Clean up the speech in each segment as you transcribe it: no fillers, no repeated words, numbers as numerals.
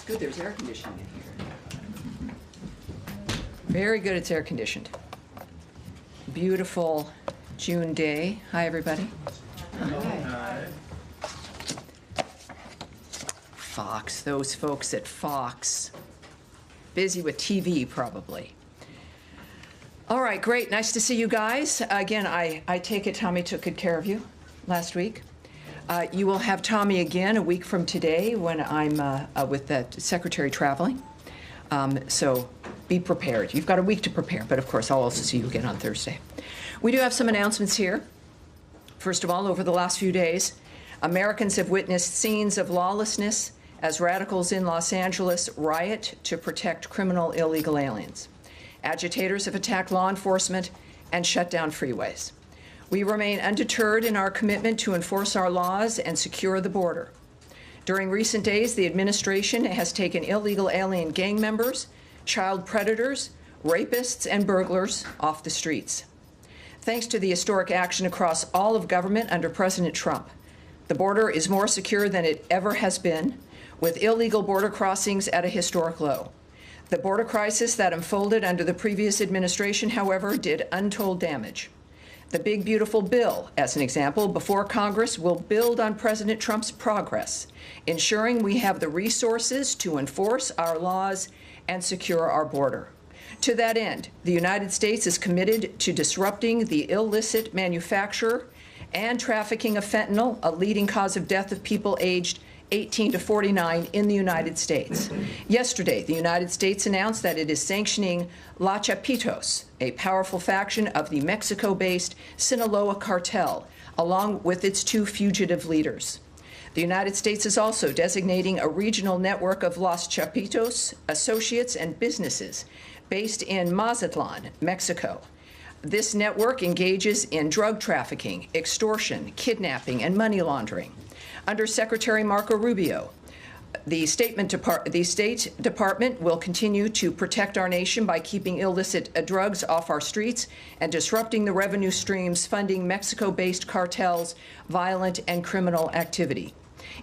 Good, there's air conditioning in here. Very good, it's air conditioned. Beautiful June day. Hi, everybody. Hi. Fox, those folks at Fox. Busy with TV, probably. All right, great. Nice to see you guys. Again, I take it Tommy took good care of you last week. You will have Tommy again a week from today when I'm with the secretary traveling. So be prepared. You've got a week to prepare, but of course I'll also see you again on Thursday. We do have some announcements here. First of all, over the last few days, Americans have witnessed scenes of lawlessness as radicals in Los Angeles riot to protect criminal illegal aliens. Agitators have attacked law enforcement and shut down freeways. We remain undeterred in our commitment to enforce our laws and secure the border. During recent days, the administration has taken illegal alien gang members, child predators, rapists, and burglars off the streets. Thanks to the historic action across all of government under President Trump, the border is more secure than it ever has been, with illegal border crossings at a historic low. The border crisis that unfolded under the previous administration, however, did untold damage. The Big Beautiful Bill, as an example, before Congress, will build on President Trump's progress, ensuring we have the resources to enforce our laws and secure our border. To that end, the United States is committed to disrupting the illicit manufacture and trafficking of fentanyl, a leading cause of death of people aged 18 to 49 in the United States. Yesterday, the United States announced that it is sanctioning La Chapitos, a powerful faction of the Mexico-based Sinaloa cartel, along with its two fugitive leaders. The United States is also designating a regional network of Los Chapitos associates and businesses based in Mazatlan, Mexico. This network engages in drug trafficking, extortion, kidnapping, and money laundering. Under Secretary Marco Rubio, the State Department will continue to protect our nation by keeping illicit drugs off our streets and disrupting the revenue streams funding Mexico-based cartels' violent and criminal activity.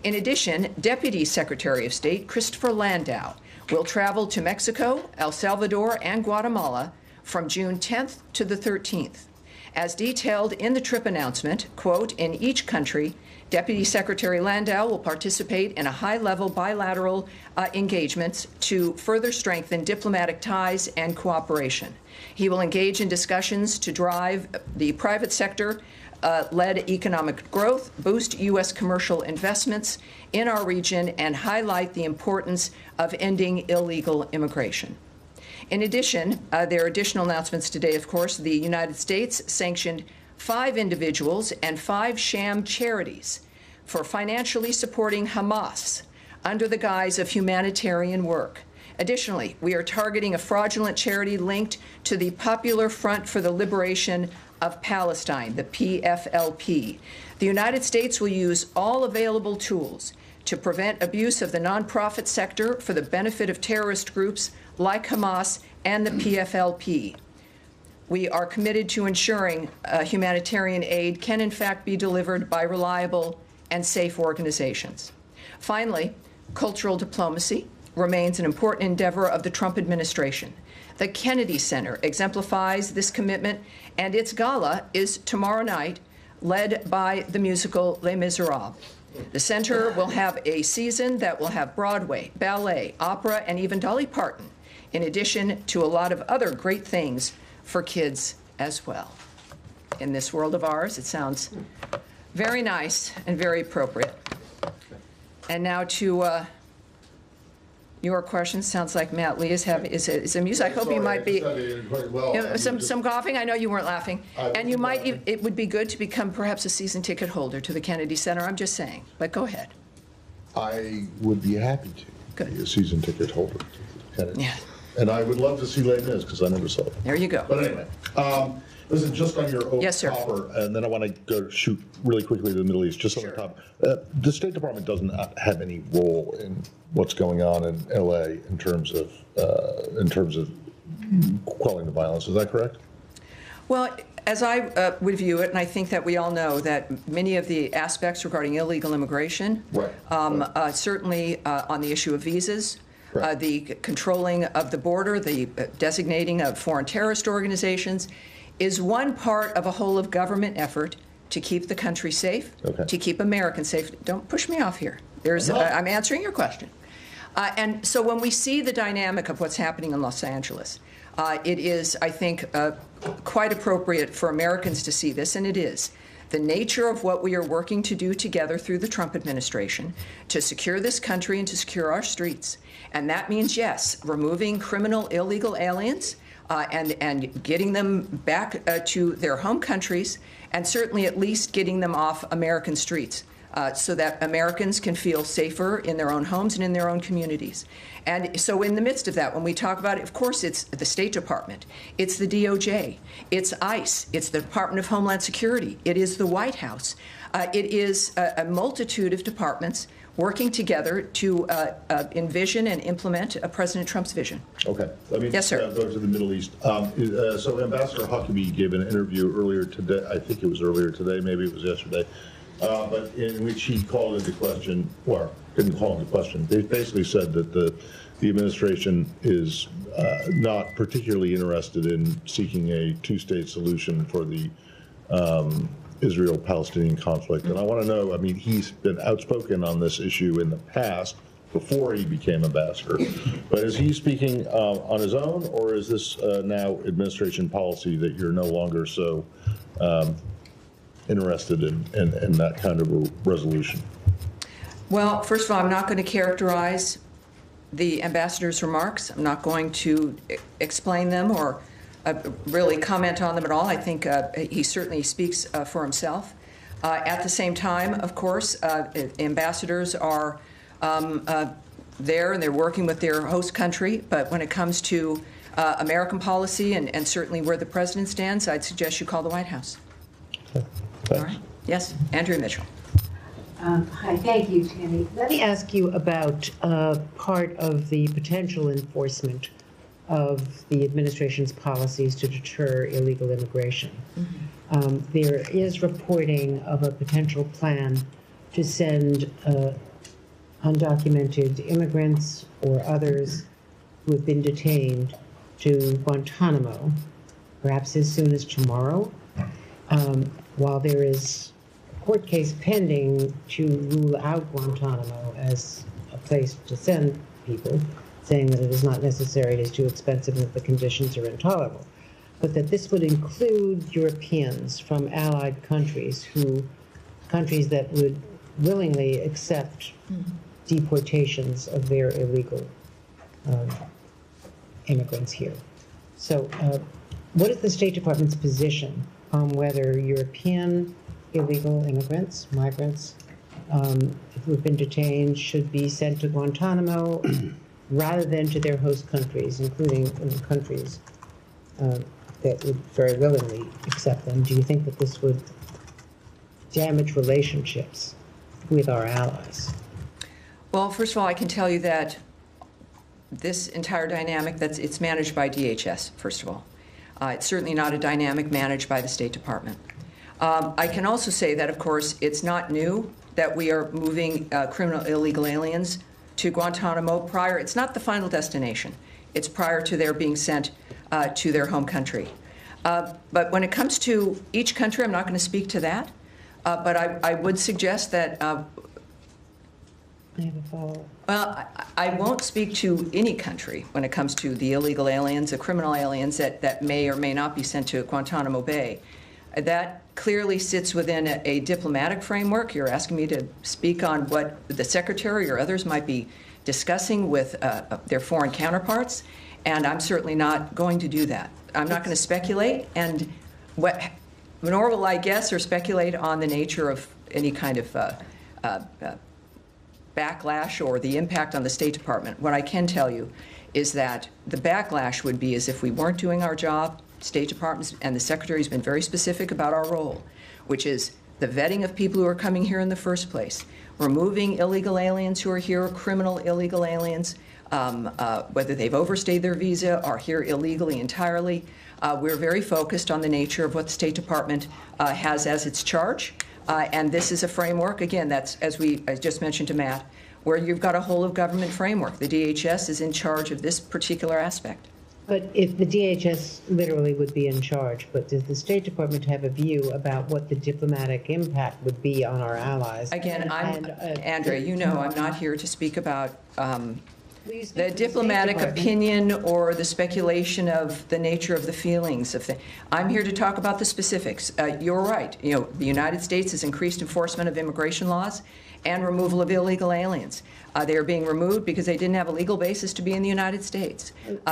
In addition, Deputy Secretary of State Christopher Landau will travel to Mexico, El Salvador, and Guatemala from June 10th to the 13th. As detailed in the trip announcement, quote, in each country, Deputy Secretary Landau will participate in a high-level bilateral engagements to further strengthen diplomatic ties and cooperation. He will engage in discussions to drive the private sector led economic growth, boost U.S. commercial investments in our region, and highlight the importance of ending illegal immigration. In addition, there are additional announcements today, of course. The United States sanctioned 5 individuals and 5 sham charities for financially supporting Hamas under the guise of humanitarian work. Additionally, we are targeting a fraudulent charity linked to the Popular Front for the Liberation of Palestine, the PFLP. The United States will use all available tools to prevent abuse of the nonprofit sector for the benefit of terrorist groups like Hamas and the PFLP. We are committed to ensuring humanitarian aid can in fact be delivered by reliable and safe organizations. Finally, cultural diplomacy remains an important endeavor of the Trump administration. The Kennedy Center exemplifies this commitment, and its gala is tomorrow night, led by the musical Les Miserables. The center will have a season that will have Broadway, ballet, opera, and even Dolly Parton, in addition to a lot of other great things for kids as well. In this world of ours, it sounds very nice and very appropriate. And now to your question. Sounds like Matt Lee is amused. I hope you might be some coughing. I know you weren't laughing. And you might. It would be good to become perhaps a season ticket holder to the Kennedy Center. I'm just saying. But go ahead. I would be happy to be a season ticket holder to the Kennedy. Yeah. And I would love to see Les Mis because I never saw it. There you go. But anyway, listen, just on your Yes, sir. copper, and then I want to go shoot really quickly to the Middle East, just on the top. The State Department doesn't have any role in what's going on in L.A. in terms of quelling the violence. Is that correct? Well, as I would view it, and I think that we all know that many of the aspects regarding illegal immigration, Right. Certainly on the issue of visas, Right. The controlling of the border, the designating of foreign terrorist organizations, is one part of a whole of government effort to keep the country safe, Okay. to keep Americans safe. Don't push me off here. I'm answering your question. And so when we see the dynamic of what's happening in Los Angeles, it is, I think, quite appropriate for Americans to see this, and it is. The nature of what we are working to do together through the Trump administration to secure this country and to secure our streets. And that means, yes, removing criminal, illegal aliens and getting them back to their home countries, and certainly at least getting them off American streets. So that Americans can feel safer in their own homes and in their own communities. And so in the midst of that, when we talk about it, of course, it's the State Department, it's the DOJ, it's ICE, it's the Department of Homeland Security, it is the White House. It is a multitude of departments working together to envision and implement President Trump's vision. Okay. Let me Yes, sir. go to the Middle East. So Ambassador Huckabee gave an interview earlier today. I think it was earlier today, maybe it was yesterday. But in which he called into question, or didn't call into question, they basically said that the administration is not particularly interested in seeking a two-state solution for the Israel-Palestinian conflict. And I want to know, I mean, he's been outspoken on this issue in the past, before he became ambassador. But is he speaking on his own, or is this now administration policy that you're no longer so interested in that kind of a resolution? Well, first of all, I'm not going to characterize the ambassador's remarks. I'm not going to explain them or really comment on them at all. I think he certainly speaks for himself. At the same time, of course, ambassadors are there and they're working with their host country. But when it comes to American policy and certainly where the president stands, I'd suggest you call the White House. Okay. All right. Yes, Andrea Mitchell. Hi, thank you, Tammy. Let me ask you about part of the potential enforcement of the administration's policies to deter illegal immigration. Mm-hmm. There is reporting of a potential plan to send undocumented immigrants or others who have been detained to Guantanamo, perhaps as soon as tomorrow. While there is a court case pending to rule out Guantanamo as a place to send people, saying that it is not necessary, it is too expensive, and that the conditions are intolerable, but that this would include Europeans from allied countries countries that would willingly accept deportations of their illegal immigrants here. So what is the State Department's position on whether European illegal immigrants, migrants, who have been detained should be sent to Guantanamo rather than to their host countries, including countries that would very willingly accept them? Do you think that this would damage relationships with our allies? Well, first of all, I can tell you that this entire dynamic, it's managed by DHS, first of all. It's certainly not a dynamic managed by the State Department. I can also say that, of course, it's not new that we are moving criminal illegal aliens to Guantanamo prior. It's not the final destination. It's prior to their being sent to their home country. But when it comes to each country, I'm not going to speak to that. But I would suggest that I have a follow-up. well, I won't speak to any country when it comes to the illegal aliens, the criminal aliens that may or may not be sent to Guantanamo Bay. That clearly sits within a diplomatic framework. You're asking me to speak on what the Secretary or others might be discussing with their foreign counterparts, and I'm certainly not going to do that. I'm not going to speculate, and nor will I guess or speculate on the nature of any kind of backlash or the impact on the State Department. What I can tell you is that the backlash would be as if we weren't doing our job. State Department and the Secretary has been very specific about our role, which is the vetting of people who are coming here in the first place, removing illegal aliens who are here, criminal illegal aliens, whether they've overstayed their visa or here illegally entirely. We're very focused on the nature of what the State Department has as its charge. And this is a framework, again, that's, as I just mentioned to Matt, where you've got a whole of government framework. The DHS is in charge of this particular aspect. But if the DHS literally would be in charge, but does the State Department have a view about what the diplomatic impact would be on our allies? Again, And, Andrea, you know I'm not here to speak about will you speak the to State diplomatic Department? opinion or the speculation of the nature of the feelings of things. I'm here to talk about the specifics. You're right. You know, the United States has increased enforcement of immigration laws and removal of illegal aliens. They are being removed because they didn't have a legal basis to be in the United States.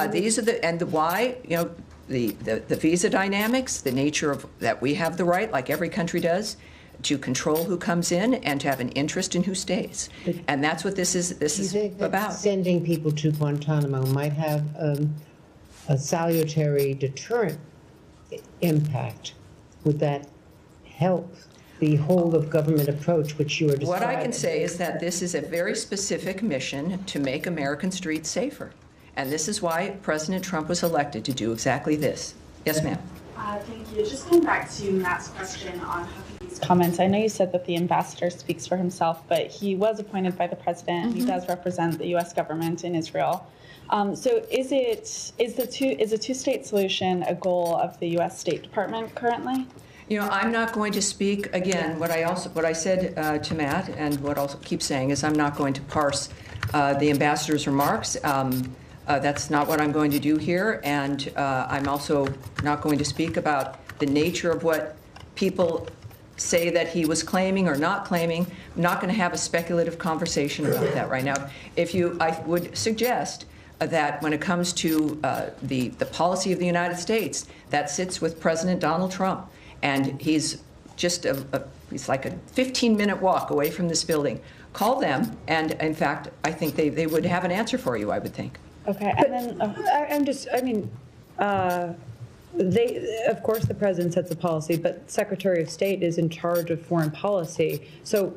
These are the why, you know, the visa dynamics, the nature of that we have the right, like every country does, to control who comes in and to have an interest in who stays. And that's what this is Do you think that about. sending people to Guantanamo might have a salutary deterrent impact? Would that help the whole of government approach which you are describing? What I can say is that this is a very specific mission to make American streets safer. And this is why President Trump was elected, to do exactly this. Yes, ma'am. Thank you. Just going back to Matt's question on Huckabee's comments, I know you said that the ambassador speaks for himself, but he was appointed by the president, and he does represent the U.S. government in Israel. So is a two-state solution a goal of the U.S. State Department currently? You know, I'm not going to speak, again, what I said to Matt, and what I'll keep saying is I'm not going to parse the ambassador's remarks. That's not what I'm going to do here, and I'm also not going to speak about the nature of what people say that he was claiming or not claiming. I'm not going to have a speculative conversation about that right now. I would suggest that when it comes to the policy of the United States, that sits with President Donald Trump. And he's just he's like a 15-minute walk away from this building. Call them, and in fact, I think they would have an answer for you, I would think. Okay, and then Of course, the president sets the policy, but Secretary of State is in charge of foreign policy. So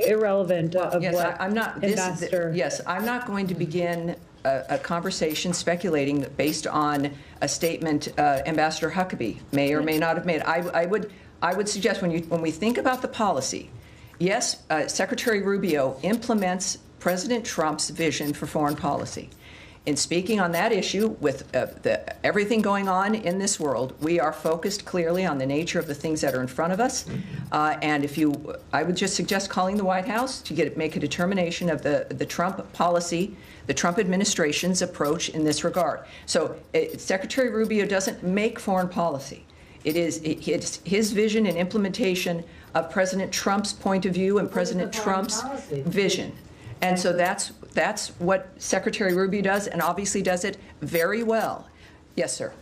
irrelevant of Yes, what I'm not. ambassador. Yes, I'm not going to begin a conversation speculating based on a statement Ambassador Huckabee may or may not have made. I would suggest when we think about the policy, yes, Secretary Rubio implements President Trump's vision for foreign policy. In speaking on that issue, with everything going on in this world, we are focused clearly on the nature of the things that are in front of us. And I would just suggest calling the White House to make a determination of the Trump policy, the Trump administration's approach in this regard. So Secretary Rubio doesn't make foreign policy. It's his vision and implementation of President Trump's point of view and President Trump's vision. And so that's what Secretary Rubio does, and obviously does it very well. Yes, sir.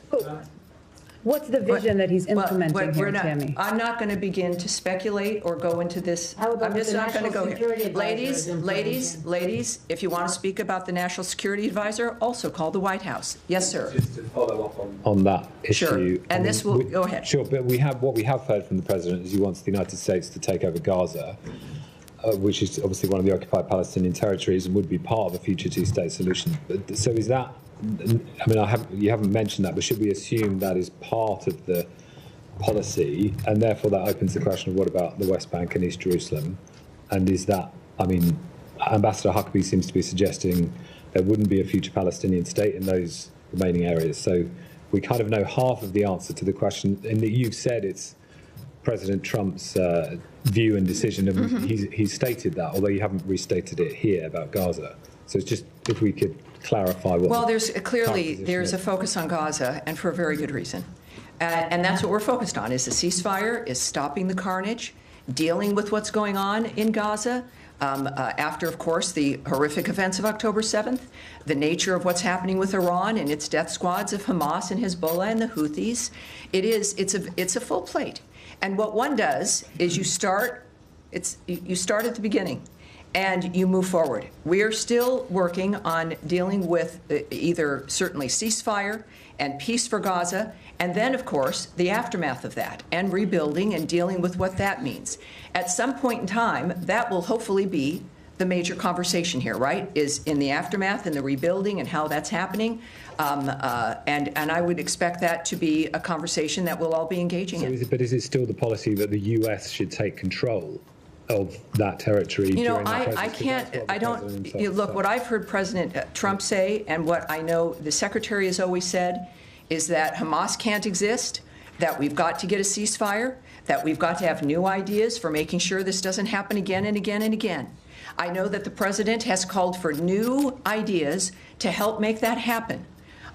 What's the vision that he's implementing here, Tammy? I'm not going to begin to speculate or go into this. How about I'm just the not going to go National Security here. Advisor is Ladies, if you want to speak about the National Security Advisor, also call the White House. Yes, sir. Just to follow up on that issue. Sure. And this will go ahead. Sure, but what we have heard from the president is he wants the United States to take over Gaza, which is obviously one of the occupied Palestinian territories and would be part of a future two-state solution. So is that? I mean, you haven't mentioned that, but should we assume that is part of the policy, and therefore that opens the question of what about the West Bank and East Jerusalem? And is that? I mean, Ambassador Huckabee seems to be suggesting there wouldn't be a future Palestinian state in those remaining areas. So we kind of know half of the answer to the question, and that you've said it's President Trump's view and decision, and he's stated that, although you haven't restated it here about Gaza. So it's just if we could clarify what. Well, there's a a focus on Gaza, and for a very good reason. And that's what we're focused on: is the ceasefire, is stopping the carnage, dealing with what's going on in Gaza. After, of course, the horrific events of October 7th, the nature of what's happening with Iran and its death squads of Hamas and Hezbollah and the Houthis, it's a full plate. And what one does is you start at the beginning and you move forward. We are still working on dealing with either certainly ceasefire and peace for Gaza, and then, of course, the aftermath of that and rebuilding and dealing with what that means. At some point in time, that will hopefully be the major conversation here, right, is in the aftermath and the rebuilding and how that's happening. And I would expect that to be a conversation that we'll all be engaging in. But is it still the policy that the U.S. should take control of that territory. You know, during that process, I 'cause can't, that's what the I don't, president himself you look, said. what I've heard President Trump say, and what I know the Secretary has always said, is that Hamas can't exist, that we've got to get a ceasefire, that we've got to have new ideas for making sure this doesn't happen again and again and again. I know that the President has called for new ideas to help make that happen.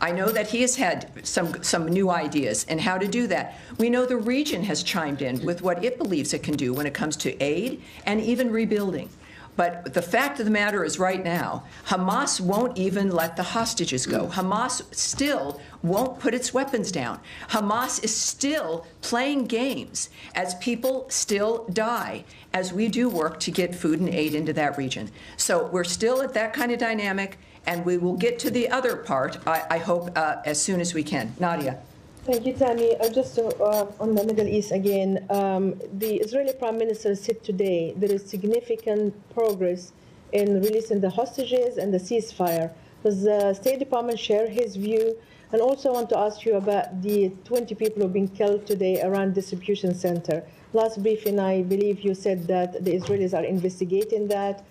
I know that he has had some new ideas and how to do that. We know the region has chimed in with what it believes it can do when it comes to aid and even rebuilding. But the fact of the matter is right now, Hamas won't even let the hostages go. Hamas still won't put its weapons down. Hamas is still playing games as people still die as we do work to get food and aid into that region. So we're still at that kind of dynamic, and we will get to the other part, I hope, as soon as we can. Nadia. Thank you, Tammy. Just on the Middle East again, the Israeli Prime Minister said today there is significant progress in releasing the hostages and the ceasefire. Does the State Department share his view? And also I want to ask you about the 20 people who have been killed today around distribution center. Last briefing, I believe you said that the Israelis are investigating that.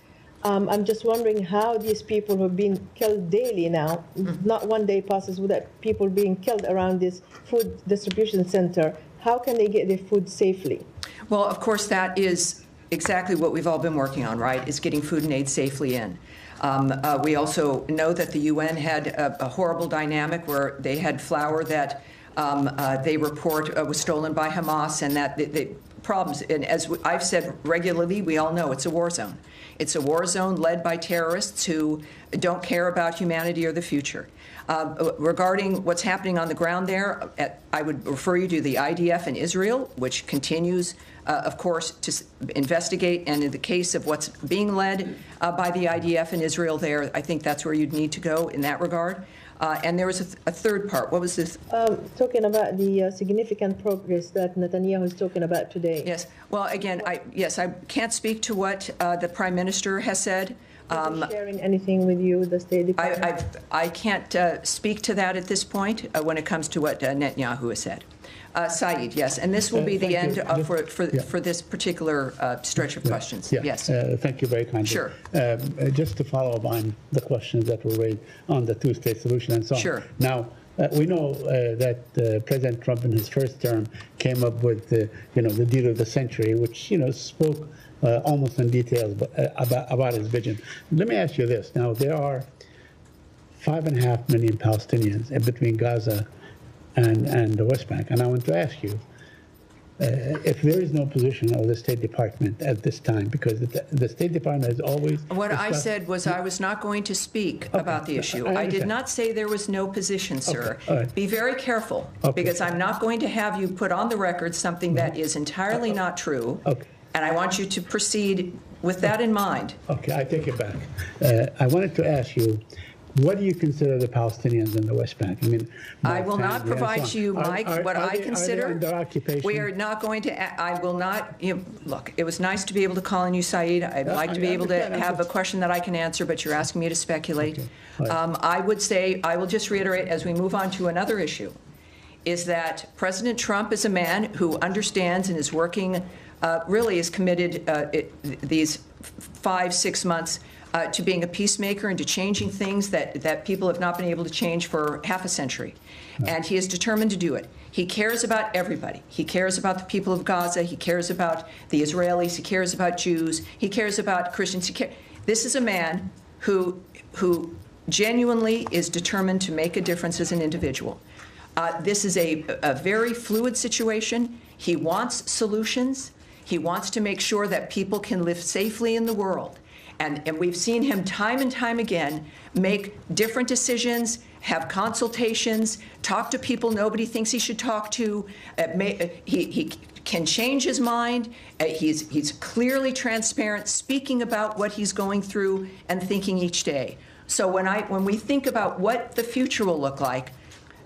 I'm just wondering how these people who have been killed daily now, not one day passes without people being killed around this food distribution center, how can they get their food safely? Well, of course, that is exactly what we've all been working on, right, is getting food and aid safely in. We also know that the UN had a horrible dynamic where they had flour that they report was stolen by Hamas, and that the problems, and as I've said regularly, we all know it's a war zone. It's a war zone led by terrorists who don't care about humanity or the future. Regarding what's happening on the ground there, I would refer you to the IDF in Israel, which continues, of course, to investigate. And in the case of what's being led by the IDF in Israel there, I think that's where you'd need to go in that regard. And there was a third part. What was this? Talking about the significant progress that Netanyahu is talking about today. Yes. Well, again, I can't speak to what the Prime Minister has said. Is he sharing anything with you, the State Department? I can't speak to that at this point when it comes to what Netanyahu has said. Saeed, yes, and this will be the end for this particular stretch of questions. Yeah. Yes. Thank you very kindly. Sure. Just to follow up on the questions that were raised on the two-state solution and so on. Sure. Now, we know that President Trump in his first term came up with the deal of the century, which spoke almost in detail about his vision. Let me ask you this. Now, there are 5.5 million Palestinians in between Gaza and the West Bank. And I want to ask you, if there is no position of the State Department at this time, because the State Department has always... What I said was I was not going to speak about the issue. I did not say there was no position, sir. Okay. All right. Be very careful, Okay. because I'm not going to have you put on the record something that is entirely not true. Okay. And I want you to proceed with that in mind. Okay, I take it back. I wanted to ask you, what do you consider the Palestinians in the West Bank? I mean, I will not family and provide so on. you, Mike, what are I they consider. under occupation? We are not going to, I will not, look, it was nice to be able to call on you, Saeed. I'd like to be able to understand. have a question that I can answer, but you're asking me to speculate. Okay. All right. I would say, I will just reiterate as we move on to another issue, is that President Trump is a man who understands and is working, really is committed these 5-6 months to being a peacemaker and to changing things that people have not been able to change for half a century. And he is determined to do it. He cares about everybody. He cares about the people of Gaza. He cares about the Israelis. He cares about Jews. He cares about Christians. This is a man who genuinely is determined to make a difference as an individual. This is a very fluid situation. He wants solutions. He wants to make sure that people can live safely in the world. And we've seen him time and time again make different decisions, have consultations, talk to people nobody thinks he should talk to. He can change his mind. He's clearly transparent, speaking about what he's going through and thinking each day. So when we think about what the future will look like,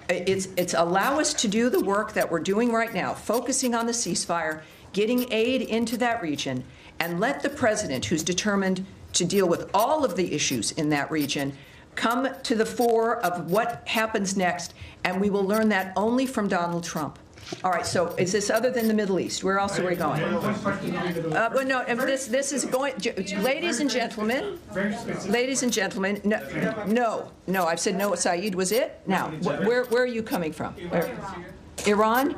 it's allow us to do the work that we're doing right now, focusing on the ceasefire, getting aid into that region, and let the president, who's determined to deal with all of the issues in that region, come to the fore of what happens next, and we will learn that only from Donald Trump. All right, so is this other than the Middle East? Where else are we going? Well, no, this is going, ladies and gentlemen, no, I've said no, Saeed was it? Now, where are you coming from? Iran?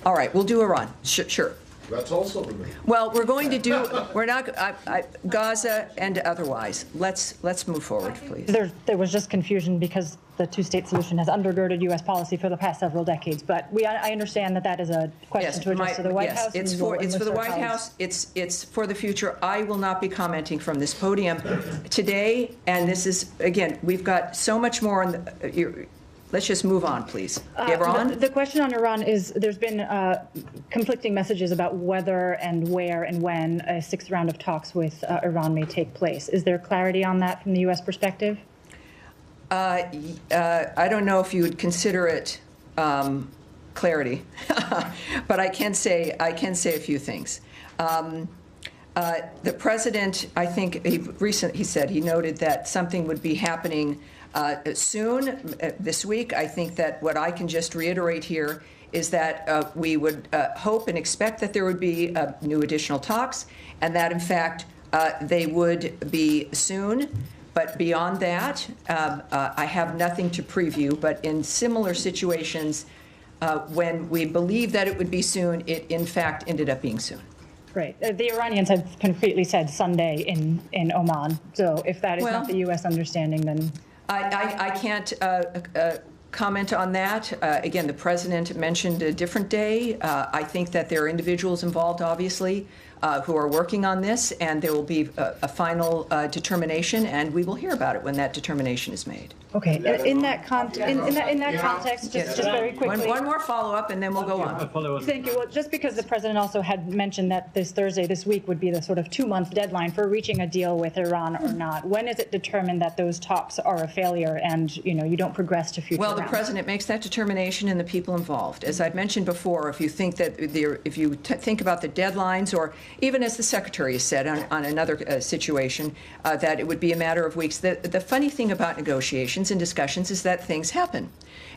All right, we'll do Iran, sure. That's also the main. Well, we're not, Gaza and otherwise. Let's move forward, please. There was just confusion because the two-state solution has undergirded U.S. policy for the past several decades. But I understand that is a question to address to the White House. Yes, it's for the White House. It's for the future. I will not be commenting from this podium today. And this is, again, we've got so much more on the. Let's just move on, please. Iran? The question on Iran is there's been conflicting messages about whether and where and when a sixth round of talks with Iran may take place. Is there clarity on that from the U.S. perspective? I don't know if you would consider it clarity, but I can say a few things. The president, I think, he noted that something would be happening soon, this week. I think that what I can just reiterate here is that we would hope and expect that there would be new additional talks, and that, in fact, they would be soon. But beyond that, I have nothing to preview. But in similar situations, when we believed that it would be soon, it, in fact, ended up being soon. Right. The Iranians have concretely said Sunday in Oman. So if that is not the U.S. understanding, then... I can't comment on that. Again, the president mentioned a different day. I think that there are individuals involved, obviously, who are working on this, and there will be a final determination, and we will hear about it when that determination is made. Okay. In that context, just very quickly. One more follow-up, and then we'll go on. Thank you. Well, just because the president also had mentioned that this week, would be the sort of 2-month deadline for reaching a deal with Iran or not. When is it determined that those talks are a failure and you don't progress to future rounds? The president makes that determination, and the people involved. As I've mentioned before, if you think that think about the deadlines, or even as the secretary has said on another situation, that it would be a matter of weeks. The funny thing about negotiations and discussions is that things happen,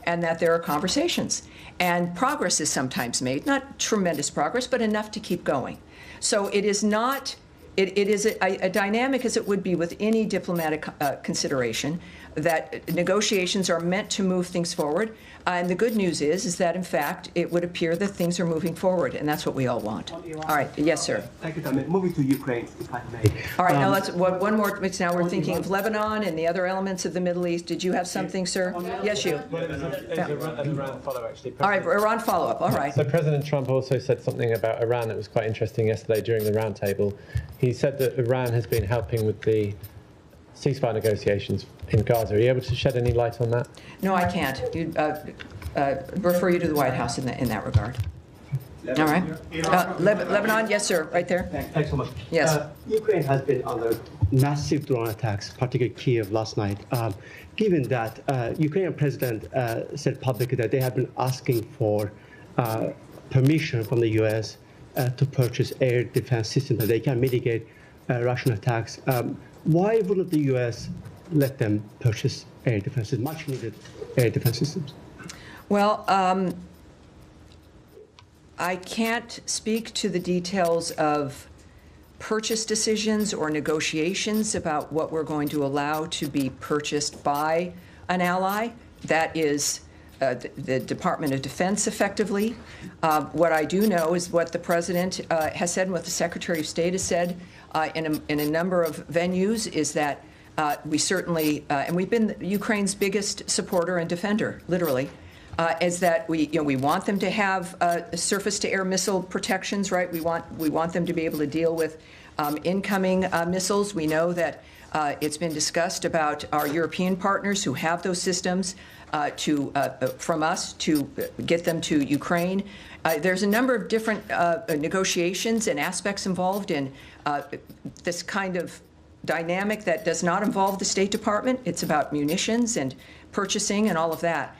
and that there are conversations, and progress is sometimes made, not tremendous progress, but enough to keep going. So it is not, it is a dynamic as it would be with any diplomatic consideration, that negotiations are meant to move things forward. And the good news is that, in fact, it would appear that things are moving forward, and that's what we all want. All right. Yes, sir. Thank you, Tammy. Moving to Ukraine, if I may. All right. Now, let's one more. Now we're thinking of Lebanon and the other elements of the Middle East. Did you have something, sir? Yes, you. Iran follow, actually. All right. Iran follow-up. All right. So President Trump also said something about Iran that was quite interesting yesterday during the roundtable. He said that Iran has been helping with the ceasefire negotiations in Gaza. Are you able to shed any light on that? No, I can't. Refer you to the White House in that regard. All right. Lebanon, yes, sir, right there. Thanks so much. Yes. Ukraine has been under massive drone attacks, particularly Kiev last night. Given that, Ukrainian president said publicly that they have been asking for permission from the U.S. To purchase air defense systems that they can mitigate Russian attacks. Why wouldn't the U.S. let them purchase air defenses, much needed air defense systems? Well, I can't speak to the details of purchase decisions or negotiations about what we're going to allow to be purchased by an ally. That is the Department of Defense, effectively. What I do know is what the president has said and what the Secretary of State has said in a number of venues is that we certainly, and we've been Ukraine's biggest supporter and defender, literally, is that we want them to have surface-to-air missile protections, right? We want them to be able to deal with incoming missiles. We know that it's been discussed about our European partners who have those systems from us to get them to Ukraine. There's a number of different negotiations and aspects involved in this kind of dynamic that does not involve the State Department. It's about munitions and purchasing and all of that.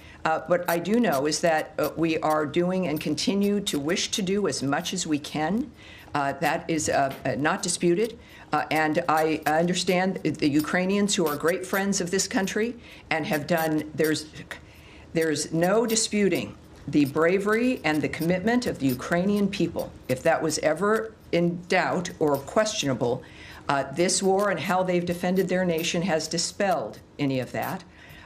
What I do know is that we are doing and continue to wish to do as much as we can. That is not disputed. And I understand the Ukrainians, who are great friends of this country and have done, there's no disputing the bravery and the commitment of the Ukrainian people. If that was ever in doubt or questionable, this war and how they've defended their nation has dispelled any of that.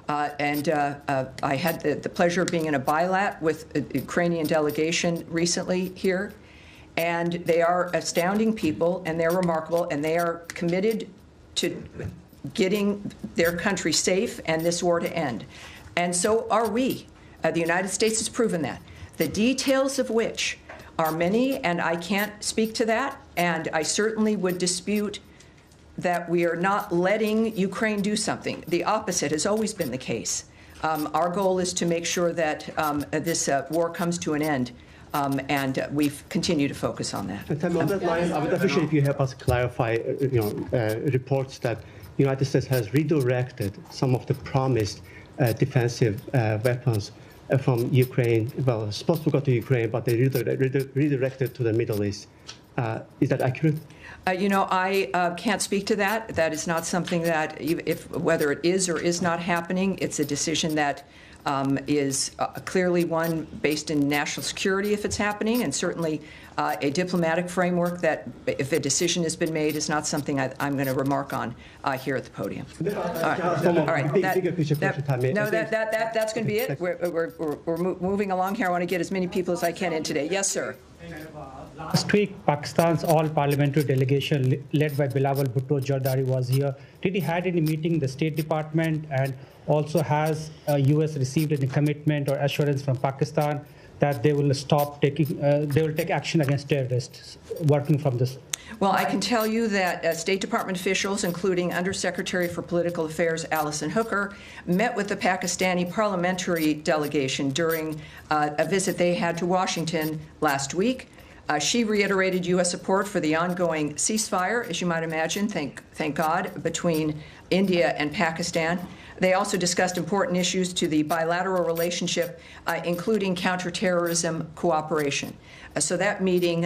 I had the pleasure of being in a bilat with a Ukrainian delegation recently here, and they are astounding people, and they're remarkable, and they are committed to getting their country safe and this war to end. And so are we. The United States has proven that. The details of which are many, and I can't speak to that, and I certainly would dispute that we are not letting Ukraine do something. The opposite has always been the case. Our goal is to make sure that this war comes to an end, and we continue to focus on that. And on that line, I would appreciate if you help us clarify, reports that the United States has redirected some of the promised defensive weapons from Ukraine. Well, supposed to go to Ukraine, but they redirected to the Middle East. Is that accurate? I can't speak to that. That is not something that, whether it is or is not happening, it's a decision that is clearly one based in national security if it's happening, and certainly a diplomatic framework that, if a decision has been made, is not something I'm going to remark on here at the podium. All right. That's going to be it. We're moving along here. I want to get as many people as I can in today. Yes, sir. Last week, Pakistan's all-parliamentary delegation led by Bilawal Bhutto Zardari was here. Did he had any meeting in the State Department, and also has U.S. received any commitment or assurance from Pakistan that they will stop taking, they will take action against terrorists working from this? Well, I can tell you that State Department officials, including Undersecretary for Political Affairs Alison Hooker, met with the Pakistani parliamentary delegation during a visit they had to Washington last week. She reiterated U.S. support for the ongoing ceasefire, as you might imagine, thank God, between India and Pakistan. They also discussed important issues to the bilateral relationship, including counterterrorism cooperation. So that meeting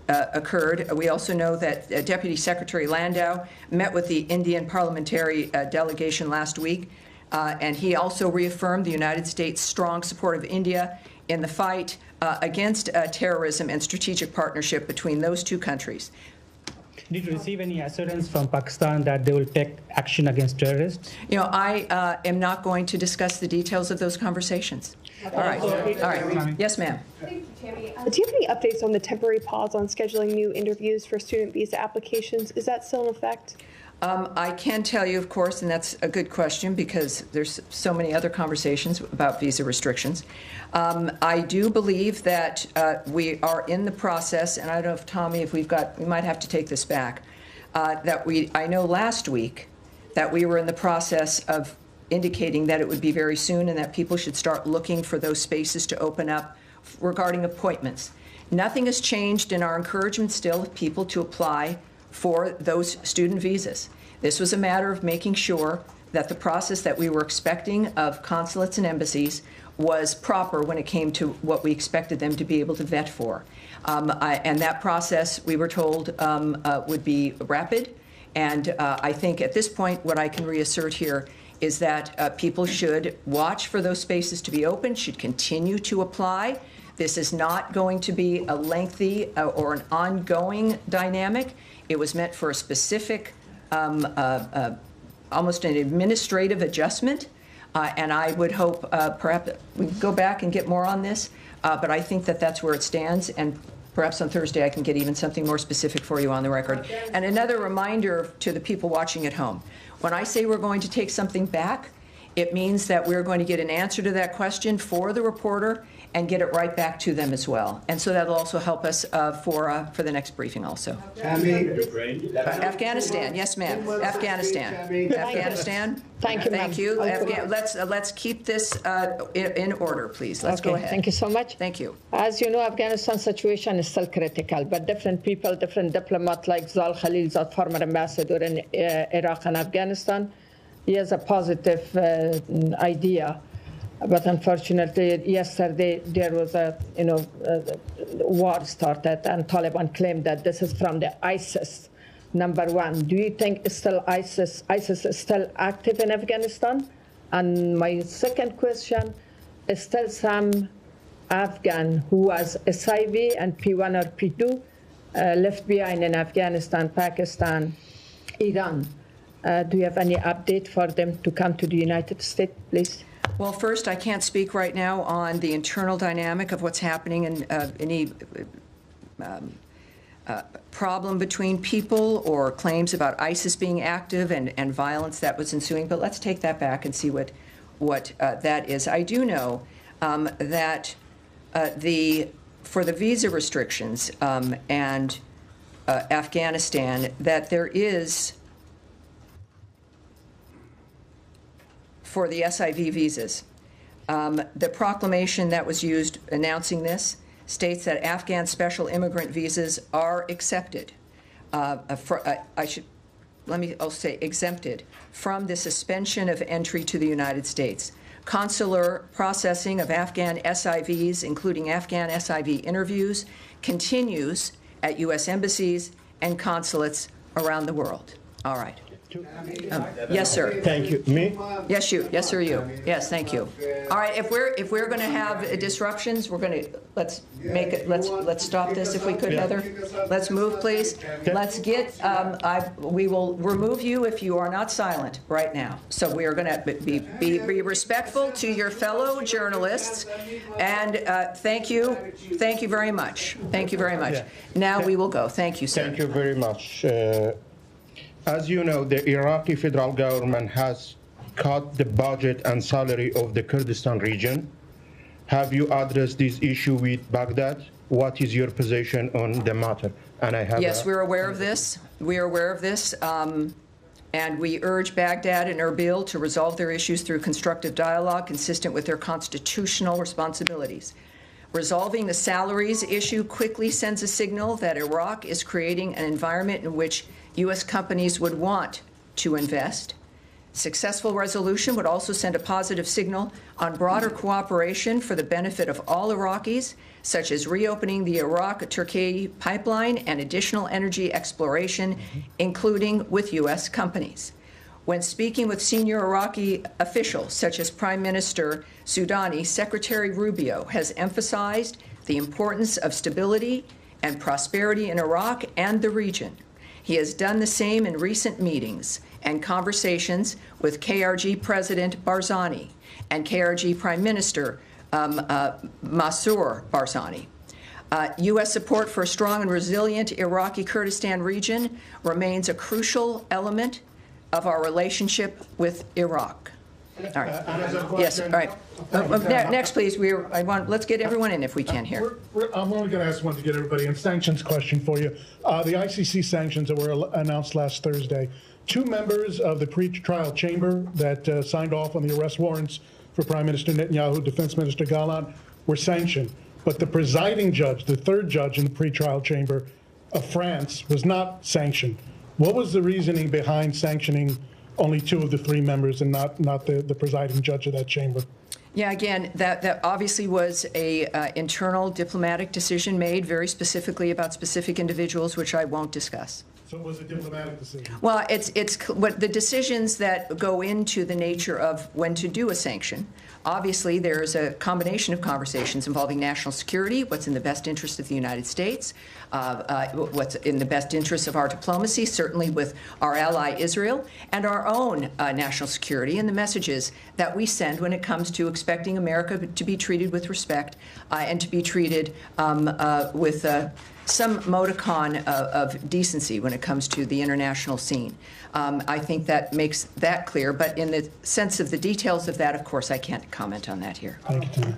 occurred. We also know that Deputy Secretary Landau met with the Indian parliamentary delegation last week, and he also reaffirmed the United States' strong support of India in the fight against terrorism and strategic partnership between those two countries. Did you receive any assurance from Pakistan that they will take action against terrorists? I am not going to discuss the details of those conversations. All right. Yes, ma'am. Thank you, Tammy. Do you have any updates on the temporary pause on scheduling new interviews for student visa applications? Is that still in effect? I can tell you, of course, and that's a good question because there's so many other conversations about visa restrictions. I do believe that we are in the process, and I don't know if, Tommy, if we might have to take this back, I know last week that we were in the process of indicating that it would be very soon and that people should start looking for those spaces to open up regarding appointments. Nothing has changed in our encouragement still of people to apply for those student visas. This was a matter of making sure that the process that we were expecting of consulates and embassies was proper when it came to what we expected them to be able to vet for. And that process, we were told, would be rapid. And I think at this point, what I can reassert here is that people should watch for those spaces to be open, should continue to apply. This is not going to be a lengthy or an ongoing dynamic. It was meant for a specific, almost an administrative adjustment. And I would hope perhaps we can go back and get more on this. But I think that that's where it stands. And perhaps on Thursday I can get even something more specific for you on the record. And another reminder to the people watching at home. When I say we're going to take something back, it means that we're going to get an answer to that question for the reporter and get it right back to them as well. And so that'll also help us for the next briefing also. Afghanistan, yes, ma'am. Afghanistan. Afghanistan. Thank you, ma'am. Thank you. Let's keep this in order, please. Let's go ahead. Thank you so much. Thank you. As you know, Afghanistan situation is still critical, but different people, different diplomats like Zal Khalilzad, former ambassador in Iraq and Afghanistan, he has a positive idea. But unfortunately, yesterday there was a war started, and Taliban claimed that this is from the ISIS. Number one, do you think it's still ISIS is still active in Afghanistan? And my second question is still some Afghan who was SIV and P1 or P2 left behind in Afghanistan, Pakistan, Iran. Do you have any update for them to come to the United States, please? Well, first, I can't speak right now on the internal dynamic of what's happening in any problem between people or claims about ISIS being active and violence that was ensuing. But let's take that back and see what that is. I do know that for the visa restrictions and Afghanistan, that there is, for the SIV visas, the proclamation that was used announcing this states that Afghan special immigrant visas are accepted. I'll say exempted from the suspension of entry to the United States. Consular processing of Afghan SIVs, including Afghan SIV interviews, continues at U.S. embassies and consulates around the world. All right. Yes, sir. Thank you. Me? Yes, you. Yes, sir, you. Yes, thank you. All right. If we're going to have disruptions, we're going to let's stop this if we could, Heather. Let's move, please. Let's get. We will remove you if you are not silent right now. So we are going to be respectful to your fellow journalists, and thank you very much. Thank you very much. Yeah. Now we will go. Thank you, sir. Thank you very much. As you know, the Iraqi federal government has cut the budget and salary of the Kurdistan region. Have you addressed this issue with Baghdad? What is your position on the matter? And I have. Yes, we're aware of this. We are aware of this, and we urge Baghdad and Erbil to resolve their issues through constructive dialogue consistent with their constitutional responsibilities. Resolving the salaries issue quickly sends a signal that Iraq is creating an environment in which U.S. companies would want to invest. Successful resolution would also send a positive signal on broader cooperation for the benefit of all Iraqis, such as reopening the Iraq-Turkey pipeline and additional energy exploration, including with U.S. companies. When speaking with senior Iraqi officials, such as Prime Minister Soudani, Secretary Rubio has emphasized the importance of stability and prosperity in Iraq and the region. He has done the same in recent meetings and conversations with KRG President Barzani and KRG Prime Minister Mansour Barzani. U.S. support for a strong and resilient Iraqi Kurdistan region remains a crucial element of our relationship with Iraq. All right. Yes. All right. Next, please. Let's get everyone in if we can here. I'm only going to ask one to get everybody in. Sanctions question for you. The ICC sanctions that were announced last Thursday. 2 members of the pre-trial chamber that signed off on the arrest warrants for Prime Minister Netanyahu, Defense Minister Gallant, were sanctioned. But the presiding judge, the 3rd judge in the pre-trial chamber of France, was not sanctioned. What was the reasoning behind sanctioning only 2 of the 3 members and not the presiding judge of that chamber? Yeah, again, that obviously was a internal diplomatic decision made very specifically about specific individuals, which I won't discuss. So it was a diplomatic decision? Well, it's what the decisions that go into the nature of when to do a sanction. Obviously, there's a combination of conversations involving national security, what's in the best interest of the United States, what's in the best interest of our diplomacy, certainly with our ally Israel, and our own national security and the messages that we send when it comes to expecting America to be treated with respect and to be treated with some modicon of decency when it comes to the international scene. I think that makes that clear, but in the sense of the details of that, of course, I can't comment on that here.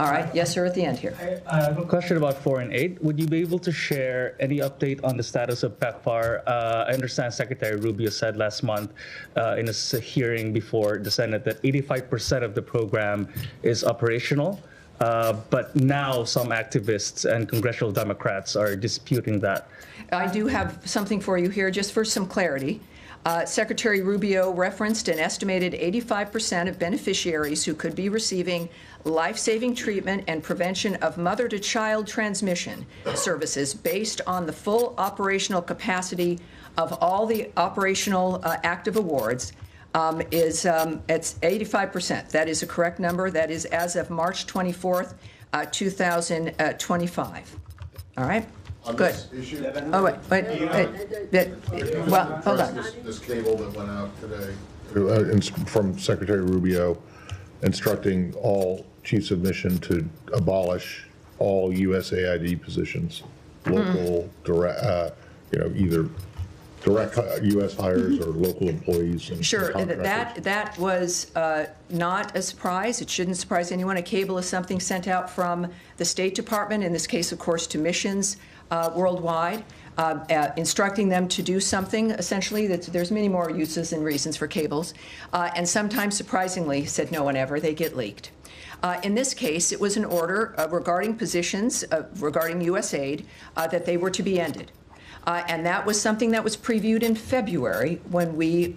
All right. Yes, sir, at the end here. I have a question about foreign aid. Would you be able to share any update on the status of PEPFAR? I understand Secretary Rubio said last month in a hearing before the Senate that 85% of the program is operational. But now some activists and congressional Democrats are disputing that. I do have something for you here, just for some clarity. Secretary Rubio referenced an estimated 85% of beneficiaries who could be receiving life-saving treatment and prevention of mother-to-child transmission services based on the full operational capacity of all the operational active awards. It's 85%. That is a correct number. That is as of March 24th, 2025. All right? On Good. this issue? Oh, wait. Well, hold on. This cable that went out today from Secretary Rubio instructing all chiefs of mission to abolish all USAID positions, local, direct, either direct U.S. hires or local employees. And Sure, contractors. that was not a surprise. It shouldn't surprise anyone. A cable is something sent out from the State Department, in this case, of course, to missions worldwide, instructing them to do something, essentially. There's many more uses and reasons for cables. And sometimes, surprisingly, said no one ever, they get leaked. In this case, it was an order regarding positions, regarding U.S. aid, that they were to be ended. And that was something that was previewed in February when we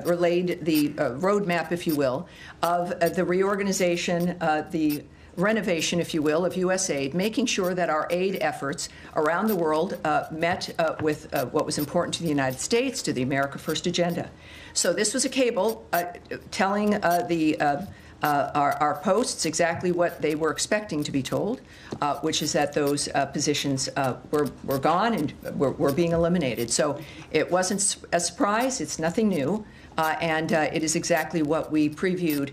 relayed the roadmap, if you will, of the reorganization, the renovation, if you will, of U.S. aid, making sure that our aid efforts around the world met with what was important to the United States, to the America First agenda. So this was a cable telling our posts exactly what they were expecting to be told, which is that those positions were gone and were being eliminated. So it wasn't a surprise. It's nothing new. And it is exactly what we previewed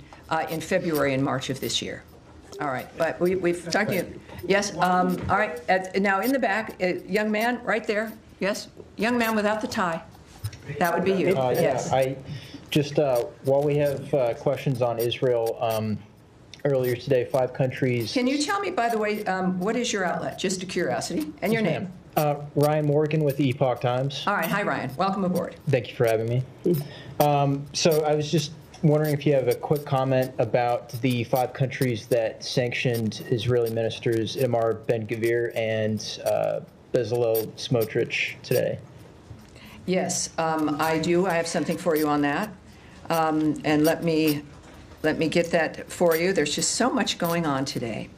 in February and March of this year. All right. But we've talked to you. Yes. All right. Now in the back, young man right there. Yes. Young man without the tie. That would be you. Yes. Just while we have questions on Israel, earlier today, 5 countries. Can you tell me, by the way, what is your outlet? Just a curiosity. And your name? Ryan Morgan with the Epoch Times. All right. Hi, Ryan. Welcome aboard. Thank you for having me. So I was just wondering if you have a quick comment about the 5 countries that sanctioned Israeli ministers Itamar Ben-Gvir and Bezalel Smotrich today. Yes, I do. I have something for you on that. And let me get that for you. There's just so much going on today.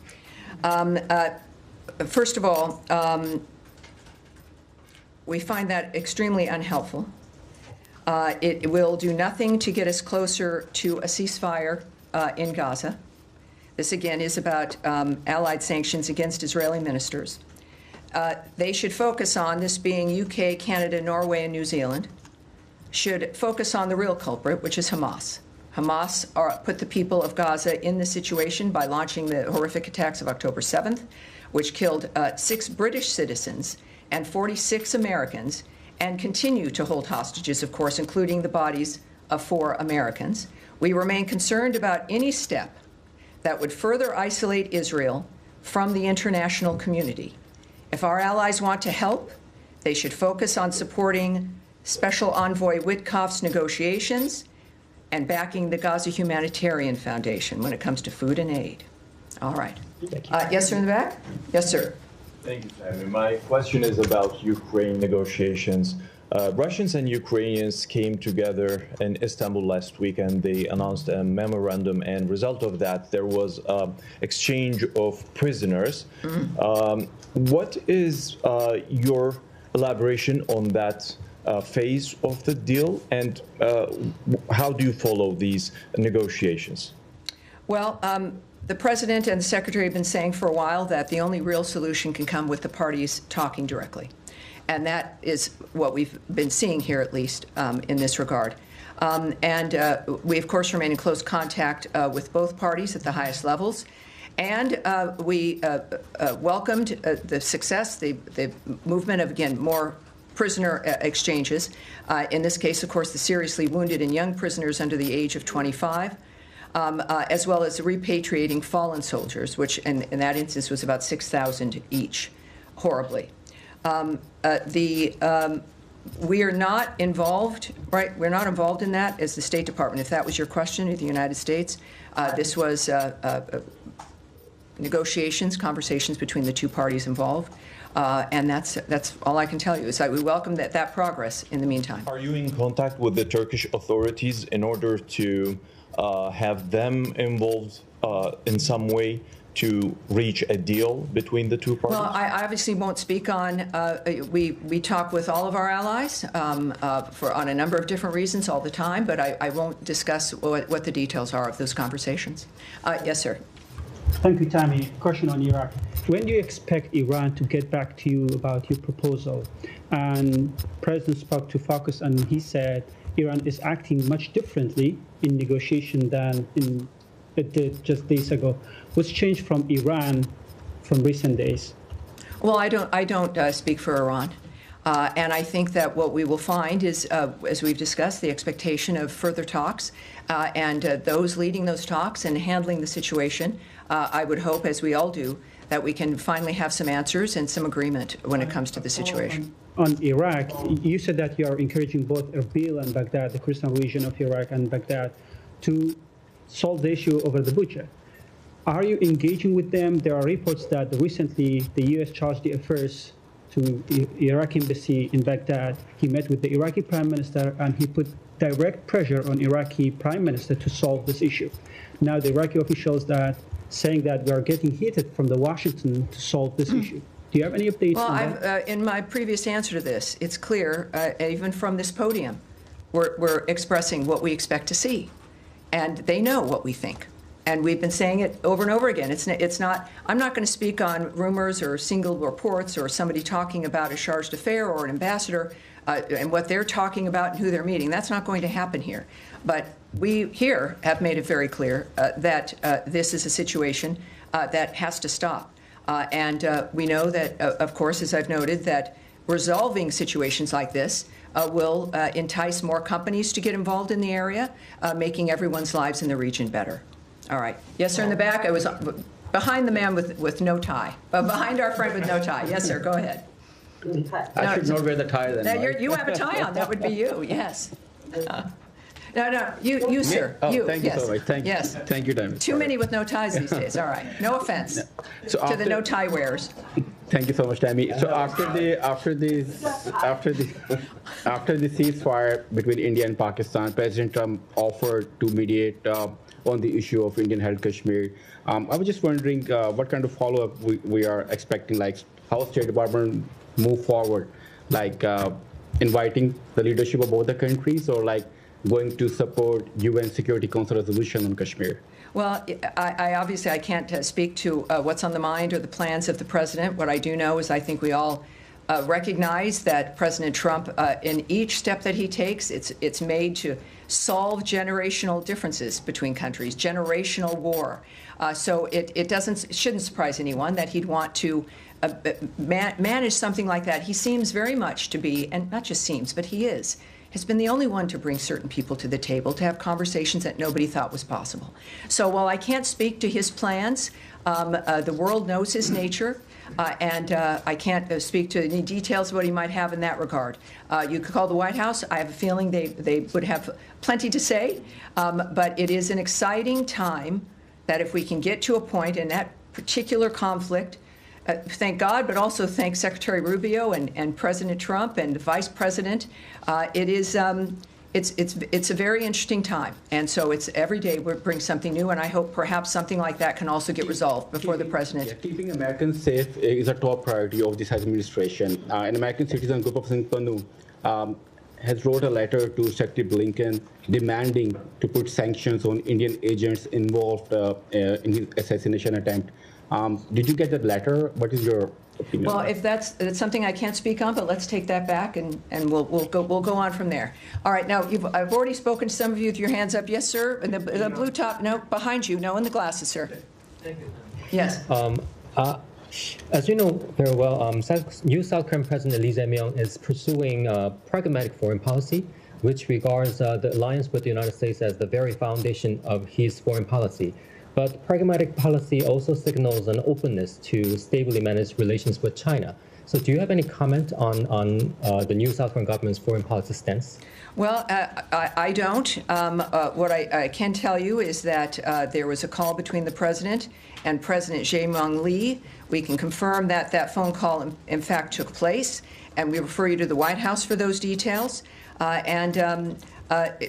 First of all, we find that extremely unhelpful. It will do nothing to get us closer to a ceasefire in Gaza. This, again, is about Allied sanctions against Israeli ministers. They should focus on, this being UK, Canada, Norway, and New Zealand, should focus on the real culprit, which is Hamas. Hamas put the people of Gaza in this situation by launching the horrific attacks of October 7th, which killed 6 British citizens and 46 Americans, and continue to hold hostages, of course, including the bodies of 4 Americans. We remain concerned about any step that would further isolate Israel from the international community. If our allies want to help, they should focus on supporting Special Envoy Witkoff's negotiations and backing the Gaza Humanitarian Foundation when it comes to food and aid. All right. Yes, sir, in the back? Yes, sir. Thank you, Tammy. My question is about Ukraine negotiations. Russians and Ukrainians came together in Istanbul last week and they announced a memorandum, and result of that, there was exchange of prisoners. What is your elaboration on that phase of the deal, and how do you follow these negotiations? Well, the President and the Secretary have been saying for a while that the only real solution can come with the parties talking directly. And that is what we've been seeing here, at least, in this regard. We, of course, remain in close contact with both parties at the highest levels. And we welcomed the success, the movement of, again, more prisoner exchanges. In this case, of course, the seriously wounded and young prisoners under the age of 25. As well as repatriating fallen soldiers, which in that instance was about 6,000 each, horribly. We are not involved, right? We're not involved in that as the State Department. If that was your question, of the United States, this was negotiations, conversations between the 2 parties involved. And that's all I can tell you, is that we welcome that progress in the meantime. Are you in contact with the Turkish authorities in order to have them involved in some way to reach a deal between the 2 parties? Well, I obviously won't speak on, we talk with all of our allies on a number of different reasons all the time, but I won't discuss what the details are of those conversations. Yes, sir. Thank you, Tammy. Question on Iraq. When do you expect Iran to get back to you about your proposal? And President spoke to Focus, and he said Iran is acting much differently in negotiation than it did just days ago. What's changed from Iran from recent days? Well, I don't speak for Iran. And I think that what we will find is, as we've discussed, the expectation of further talks and those leading those talks and handling the situation. I would hope, as we all do, that we can finally have some answers and some agreement when it comes to the situation. On Iraq, you said that you are encouraging both Erbil and Baghdad, the Kurdistan region of Iraq and Baghdad, to solve the issue over the budget. Are you engaging with them? There are reports that recently the U.S. charged the affairs to the Iraqi embassy in Baghdad. He met with the Iraqi prime minister and he put direct pressure on Iraqi prime minister to solve this issue. Now the Iraqi officials saying that we are getting heated from the Washington to solve this issue. Do you have any updates on that? In my previous answer to this, it's clear, even from this podium, we're expressing what we expect to see. And they know what we think. And we've been saying it over and over again. It's not, I'm not going to speak on rumors or single reports or somebody talking about a chargé d'affaires or an ambassador and what they're talking about and who they're meeting. That's not going to happen here. But we here have made it very clear that this is a situation that has to stop. And we know that, of course, as I've noted, that resolving situations like this will entice more companies to get involved in the area, making everyone's lives in the region better. All right. Yes, sir, in the back. I was behind the man with no tie. Behind our friend with no tie. Yes, sir, go ahead. I should not wear the tie then. No, you have a tie on. That would be you, yes. No, you, sir. Oh, you, thank yes. you so much. Thank you, Tammy. Too many with no ties these days. All right. No offense to the no tie wearers. Thank you so much, Tammy. So after the ceasefire between India and Pakistan, President Trump offered to mediate on the issue of Indian-held Kashmir. I was just wondering what kind of follow-up we are expecting, like how State Department move forward, like inviting the leadership of both the countries, or like going to support UN Security Council resolution on Kashmir? Well, I obviously I can't speak to what's on the mind or the plans of the president. What I do know is I think we all recognize that President Trump, in each step that he takes, it's made to solve generational differences between countries, generational war. So it shouldn't surprise anyone that he'd want to manage something like that. He seems very much to be, and not just seems, but he has been the only one to bring certain people to the table to have conversations that nobody thought was possible. So while I can't speak to his plans, the world knows his nature, and I can't speak to any details of what he might have in that regard. You could call the White House. I have a feeling they would have plenty to say, but it is an exciting time that if we can get to a point in that particular conflict, thank God, but also thank Secretary Rubio and President Trump and the Vice President. It's a very interesting time, and so it's every day we bring something new, and I hope perhaps something like that can also get resolved before the president. Yeah, keeping Americans safe is a top priority of this administration. An American citizen, Gopal Singh Pannu, has wrote a letter to Secretary Blinken demanding to put sanctions on Indian agents involved in his assassination attempt. Did you get that letter? What is your opinion? Well, if that's something I can't speak on, but let's take that back and we'll go on from there. All right, now I've already spoken to some of you with your hands up. Yes, sir. And the blue top, no, behind you, no, in the glasses, sir. Yes. As you know very well, new South Korean President Lee Jae-myung is pursuing pragmatic foreign policy, which regards the alliance with the United States as the very foundation of his foreign policy. But pragmatic policy also signals an openness to stably manage relations with China. So do you have any comment on the new South Korean government's foreign policy stance? Well, I don't. What I can tell you is that there was a call between the president and President Jae-myung Lee. We can confirm that that phone call, in fact, took place, and we refer you to the White House for those details.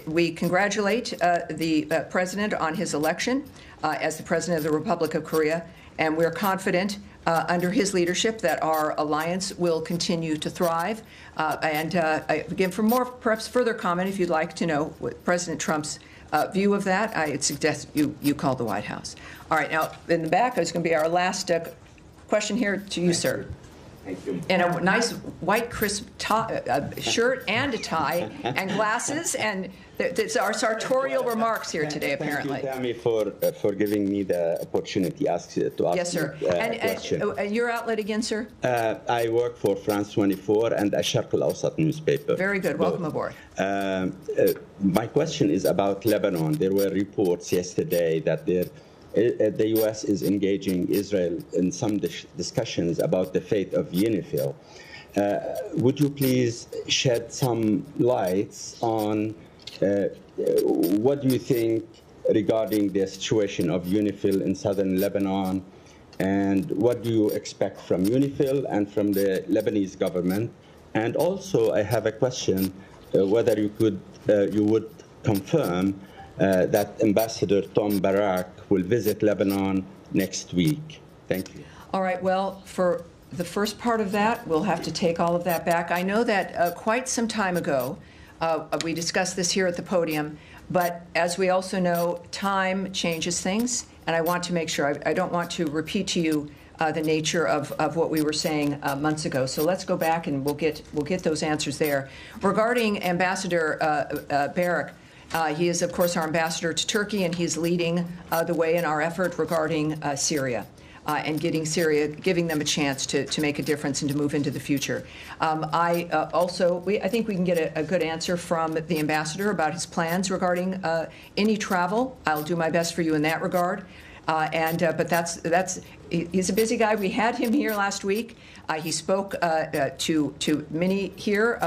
We congratulate the president on his election as the president of the Republic of Korea, and we're confident under his leadership that our alliance will continue to thrive. Again, for more, perhaps further comment, if you'd like to know what President Trump's view of that, I suggest you call the White House. All right, now, in the back is going to be our last question here to you, sir. Thank you. And a nice white crisp shirt and a tie and glasses, and it's our sartorial remarks here today, apparently. Thank you, Tammy, for giving me the opportunity to ask Yes, sir. question. Your outlet again, sir? I work for France 24 and Asharq Al-Awsat newspaper. Very good. Welcome aboard. My question is about Lebanon. There were reports yesterday that the U.S. is engaging Israel in some discussions about the fate of UNIFIL. Would you please shed some lights on what do you think regarding the situation of UNIFIL in southern Lebanon, and what do you expect from UNIFIL and from the Lebanese government? And also, I have a question whether you would confirm that Ambassador Tom Barak will visit Lebanon next week. Thank you. All right, well, for the first part of that, we'll have to take all of that back. I know that quite some time ago, we discussed this here at the podium, but as we also know, time changes things, and I want to make sure, I don't want to repeat to you the nature of what we were saying months ago. So let's go back and we'll get those answers there. Regarding Ambassador Barak, he is, of course, our ambassador to Turkey, and he's leading the way in our effort regarding Syria and giving them a chance to make a difference and to move into the future. I think we can get a good answer from the ambassador about his plans regarding any travel. I'll do my best for you in that regard. But he's a busy guy. We had him here last week. He spoke to many here.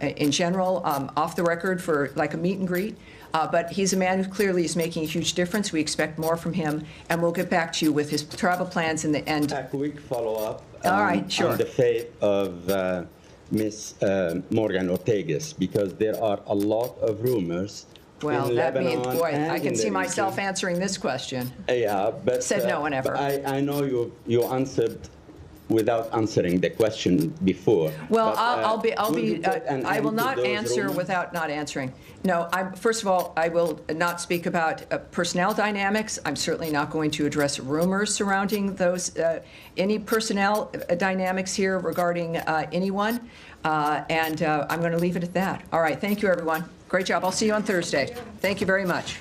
In general, off the record for like a meet and greet. But he's a man who clearly is making a huge difference. We expect more from him, and we'll get back to you with his travel plans in the end. A quick follow-up sure. on the fate of Ms. Morgan Ortagus, because there are a lot of rumors. Well, in that Lebanon means, boy, I can in see the myself region. answering this question. Yeah, but said no one ever. But I know you answered without answering the question before. Well, but, I will not answer without not answering. No, first of all, I will not speak about personnel dynamics. I'm certainly not going to address rumors surrounding those, any personnel dynamics here regarding anyone. And I'm going to leave it at that. All right. Thank you, everyone. Great job. I'll see you on Thursday. Thank you very much.